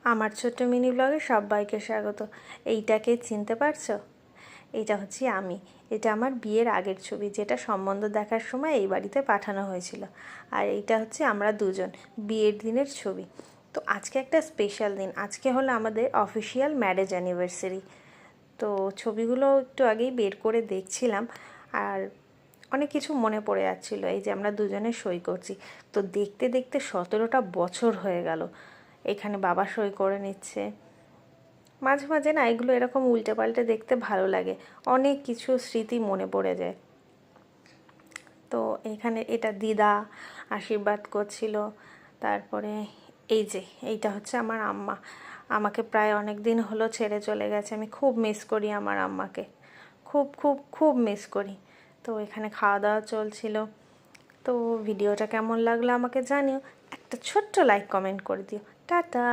আমার ছোট্ট মিনি ব্লগে সবাইকে স্বাগত। এইটাকে চিনতে পারছো? এইটা হচ্ছে আমি। এটা আমার বিয়ের আগের ছবি, যেটা সম্বন্ধ দেখার সময় এই বাড়িতে পাঠানো হয়েছিল। আর এইটা হচ্ছে আমরা দুজন বিয়ের দিনের ছবি। তো আজকে একটা স্পেশাল দিন, আজকে হলো আমাদের অফিসিয়াল ম্যারেজ অ্যানিভার্সারি। তো ছবিগুলো একটু আগেই বের করে দেখছিলাম, আর অনেক কিছু মনে পড়ে যাচ্ছিলো। এই যে আমরা দুজনে সই করছি, তো দেখতে দেখতে 17টা বছর হয়ে গেল। এখানে বাবা সই করে নিচ্ছে। মাঝে মাঝে না এগুলো এরকম উল্টে পাল্টে দেখতে ভালো লাগে, অনেক কিছু স্মৃতি মনে পড়ে যায়। তো এখানে এটা দিদা আশীর্বাদ করছিল। তারপরে এই যে এইটা হচ্ছে আমার আম্মা। আমাকে প্রায় অনেক দিন হলো ছেড়ে চলে গেছে, আমি খুব মিস করি আমার আম্মাকে, খুব খুব খুব মিস করি। তো এখানে খাওয়া দাওয়া চলছিল। তো ভিডিওটা কেমন লাগলো আমাকে জানিও, একটা ছোট্ট লাইক কমেন্ট করে দিও। টাটা।